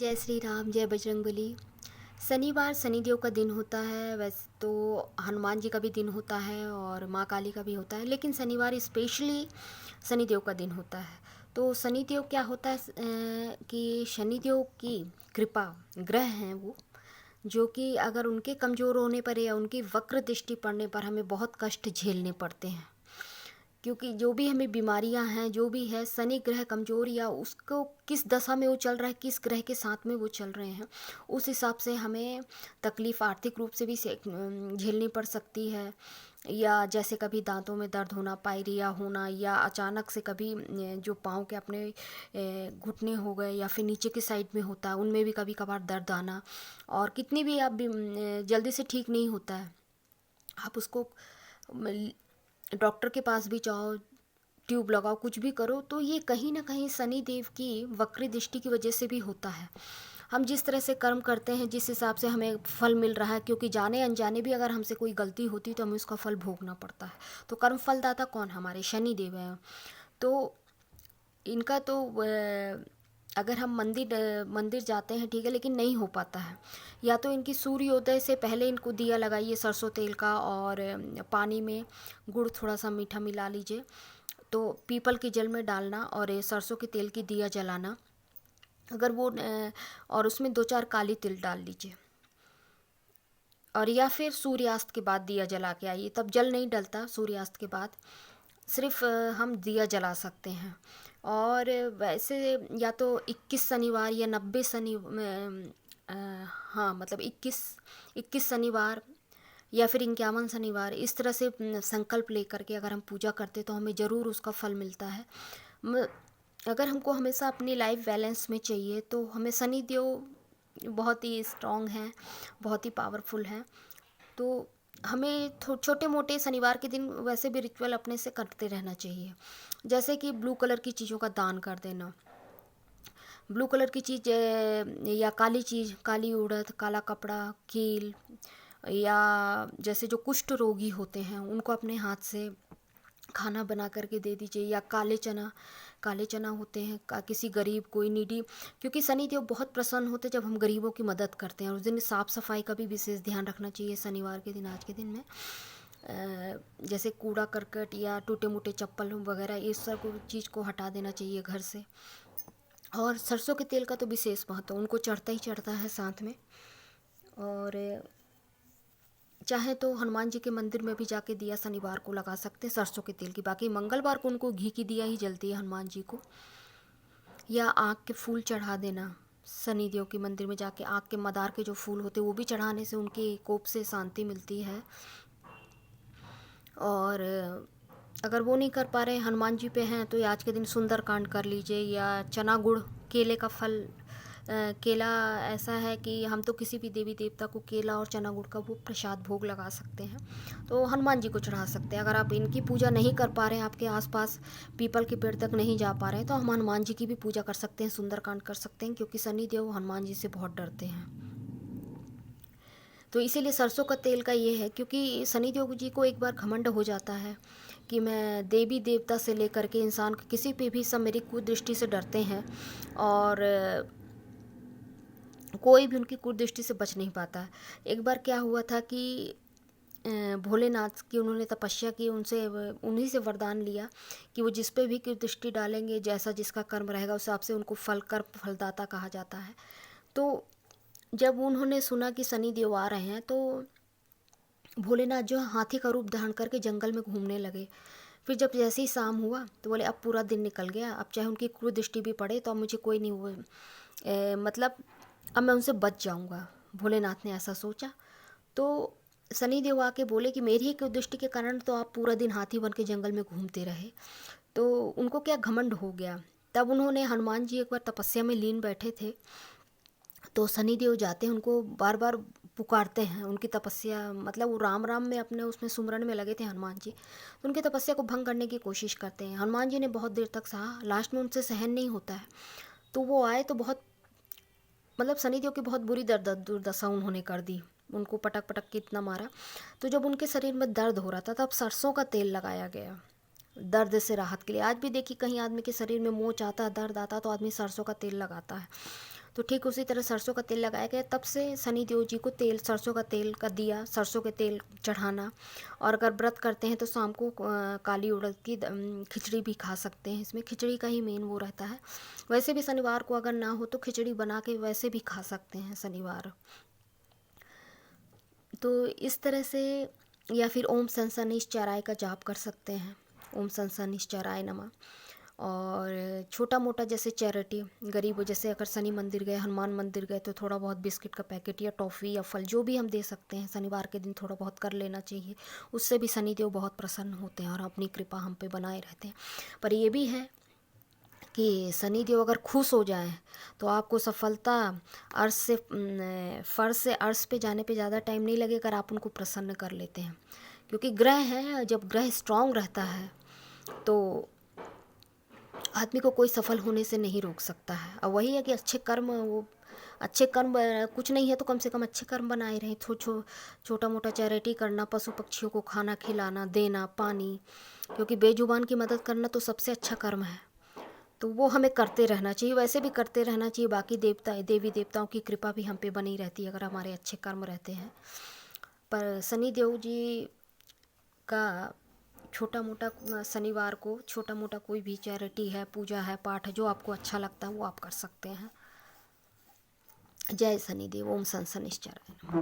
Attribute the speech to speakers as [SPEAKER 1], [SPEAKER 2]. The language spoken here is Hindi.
[SPEAKER 1] जय श्री राम, जय बजरंगबली। शनिवार शनिदेव का दिन होता है। वैसे तो हनुमान जी का भी दिन होता है और माँ काली का भी होता है, लेकिन शनिवार स्पेशली शनिदेव का दिन होता है। तो शनिदेव क्या होता है कि शनिदेव की कृपा ग्रह हैं वो, जो कि अगर उनके कमज़ोर होने पर या उनकी वक्र दृष्टि पड़ने पर हमें बहुत कष्ट झेलने पड़ते हैं। क्योंकि जो भी हमें बीमारियां हैं, जो भी है, शनि ग्रह कमज़ोर या उसको किस दशा में वो चल रहा है, किस ग्रह के साथ में वो चल रहे हैं, उस हिसाब से हमें तकलीफ़ आर्थिक रूप से भी झेलनी पड़ सकती है। या जैसे कभी दांतों में दर्द होना, पायरिया होना, या अचानक से कभी जो पाँव के अपने घुटने हो गए या फिर नीचे की साइड में होता है, उनमें भी कभी कभार दर्द आना। और कितनी भी आप जल्दी से ठीक नहीं होता है, आप उसको डॉक्टर के पास भी जाओ, ट्यूब लगाओ, कुछ भी करो, तो ये कहीं ना कहीं शनि देव की वक्री दृष्टि की वजह से भी होता है। हम जिस तरह से कर्म करते हैं, जिस हिसाब से हमें फल मिल रहा है, क्योंकि जाने अनजाने भी अगर हमसे कोई गलती होती तो हमें उसका फल भोगना पड़ता है। तो कर्म फलदाता कौन? हमारे शनि देव हैं। तो इनका तो अगर हम मंदिर जाते हैं, ठीक है, लेकिन नहीं हो पाता है। या तो इनकी सूर्योदय से पहले इनको दिया लगाइए सरसों तेल का, और पानी में गुड़ थोड़ा सा मीठा मिला लीजिए, तो पीपल के जल में डालना और ये सरसों के तेल की दिया जलाना। अगर वो और उसमें 2-4 काली तिल डाल लीजिए, और या फिर सूर्यास्त के बाद दिया जला के आइए। तब जल नहीं डलता सूर्यास्त के बाद, सिर्फ हम दिया जला सकते हैं। और वैसे या तो 21 शनिवार या 90 हाँ, मतलब 21 शनिवार या फिर 51 शनिवार, इस तरह से संकल्प लेकर के अगर हम पूजा करते तो हमें ज़रूर उसका फल मिलता है। अगर हमको हमेशा अपनी लाइफ बैलेंस में चाहिए तो हमें शनि देव बहुत ही स्ट्रांग हैं, बहुत ही पावरफुल हैं। तो हमें छोटे मोटे शनिवार के दिन वैसे भी रिचुअल अपने से करते रहना चाहिए। जैसे कि ब्लू कलर की चीज़ों का दान कर देना। ब्लू कलर की चीज़ या काली चीज़, काली उड़द, काला कपड़ा, कील, या जैसे जो कुष्ठ रोगी होते हैं उनको अपने हाथ से खाना बना करके दे दीजिए। या काले चना होते हैं किसी गरीब, कोई नीडी, क्योंकि शनि देव बहुत प्रसन्न होते हैं जब हम गरीबों की मदद करते हैं। और उस दिन साफ़ सफाई का भी विशेष ध्यान रखना चाहिए शनिवार के दिन, आज के दिन में। जैसे कूड़ा करकट या टूटे मूटे चप्पल वगैरह, इस सब चीज़ को हटा देना चाहिए घर से। और सरसों के तेल का तो विशेष महत्व, उनको चढ़ता ही चढ़ता है साथ में। और चाहे तो हनुमान जी के मंदिर में भी जाके दिया शनिवार को लगा सकते हैं सरसों के तेल की। बाकी मंगलवार को उनको घी की दिया ही जलती है हनुमान जी को। या आँख के फूल चढ़ा देना, शनि देव के मंदिर में जाके आँख के मदार के जो फूल होते हैं वो भी चढ़ाने से उनके कोप से शांति मिलती है। और अगर वो नहीं कर पा रहे, हनुमान जी पे हैं, तो आज के दिन सुंदरकांड कर लीजिए। या चना गुड़, केले का फल, केला ऐसा है कि हम तो किसी भी देवी देवता को केला और चना गुड़ का वो प्रसाद भोग लगा सकते हैं, तो हनुमान जी को चढ़ा सकते हैं। अगर आप इनकी पूजा नहीं कर पा रहे हैं, आपके आसपास पीपल के पेड़ तक नहीं जा पा रहे हैं, तो हम हनुमान जी की भी पूजा कर सकते हैं, सुंदरकांड कर सकते हैं, क्योंकि शनि देव हनुमान जी से बहुत डरते हैं। तो इसीलिए सरसों का तेल का ये है, क्योंकि शनि देव जी को एक बार घमंड हो जाता है कि मैं देवी देवता से लेकर के इंसान किसी पे भी सब मेरी कुदृष्टि से डरते हैं, और कोई भी उनकी कुदृष्टि से बच नहीं पाता। एक बार क्या हुआ था कि भोलेनाथ की उन्होंने तपस्या की, उनसे उन्हीं से वरदान लिया कि वो जिस पे भी कुदृष्टि डालेंगे, जैसा जिसका कर्म रहेगा उस हिसाब से उनको फलदाता कहा जाता है। तो जब उन्होंने सुना कि शनि देव आ रहे हैं, तो भोलेनाथ जो हाथी का रूप धारण करके जंगल में घूमने लगे। फिर जब जैसे ही शाम हुआ तो बोले अब पूरा दिन निकल गया, अब चाहे उनकी क्रूर दृष्टि भी पड़े तो अब मुझे कोई नहीं हुआ, मतलब अब मैं उनसे बच जाऊंगा। भोलेनाथ ने ऐसा सोचा। तो शनि देव आके बोले कि मेरी ही क्रूर दृष्टि के कारण तो आप पूरा दिन हाथी बन के जंगल में घूमते रहे। तो उनको क्या घमंड हो गया। तब उन्होंने, हनुमान जी एक बार तपस्या में लीन बैठे थे, तो शनि देव जाते हैं, उनको बार बार पुकारते हैं। उनकी तपस्या, मतलब वो राम राम में अपने उसमें सुमरन में लगे थे हनुमान जी, तो उनकी तपस्या को भंग करने की कोशिश करते हैं। हनुमान जी ने बहुत देर तक सहा, लास्ट में उनसे सहन नहीं होता है, तो वो आए तो बहुत, मतलब शनि देव की बहुत बुरी दुर्दशा उन्होंने कर दी। उनको पटक पटक के इतना मारा। तो जब उनके शरीर में दर्द हो रहा था तब सरसों का तेल लगाया गया दर्द से राहत के लिए। आज भी देखिए कहीं आदमी के शरीर में मोच आता है, दर्द आता है, तो आदमी सरसों का तेल लगाता है। तो ठीक उसी तरह सरसों का तेल लगाया गया, तब से शनि देव जी को तेल, सरसों का तेल का दिया, सरसों के तेल चढ़ाना। और अगर व्रत करते हैं तो शाम को काली उड़द की खिचड़ी भी खा सकते हैं, इसमें खिचड़ी का ही मेन वो रहता है। वैसे भी शनिवार को अगर ना हो तो खिचड़ी बना के वैसे भी खा सकते हैं शनिवार। तो इस तरह से, या फिर ओम शनशनिश्चराय का जाप कर सकते हैं, ओम शनशनिश्चराय नमः। और छोटा मोटा जैसे चैरिटी, गरीब जैसे अगर शनि मंदिर गए, हनुमान मंदिर गए, तो थोड़ा बहुत बिस्किट का पैकेट या टॉफ़ी या फल जो भी हम दे सकते हैं शनिवार के दिन थोड़ा बहुत कर लेना चाहिए। उससे भी शनिदेव बहुत प्रसन्न होते हैं और अपनी कृपा हम पे बनाए रहते हैं। पर ये भी है कि शनिदेव अगर खुश हो जाए तो आपको सफलता अर्श से फर्श से अर्श पे जाने पे ज़्यादा टाइम नहीं लगेगा अगर आप उनको प्रसन्न कर लेते हैं। क्योंकि ग्रह है, जब ग्रह स्ट्रांग रहता है तो आदमी को कोई सफल होने से नहीं रोक सकता है। और वही है कि अच्छे कर्म, वो अच्छे कर्म कुछ नहीं है तो कम से कम अच्छे कर्म बनाए रहें। छोटा मोटा चैरिटी करना, पशु पक्षियों को खाना खिलाना, देना, पानी, क्योंकि बेजुबान की मदद करना तो सबसे अच्छा कर्म है। तो वो हमें करते रहना चाहिए, वैसे भी करते रहना चाहिए। बाकी देवी देवताओं की कृपा भी हम पे बनी रहती है अगर हमारे अच्छे कर्म रहते हैं। पर शनि देव जी का छोटा मोटा शनिवार को छोटा मोटा कोई भी चैरिटी है, पूजा है, पाठ है, जो आपको अच्छा लगता है वो आप कर सकते हैं। जय शनिदेव। ओम शनशनिश्चराय नमः।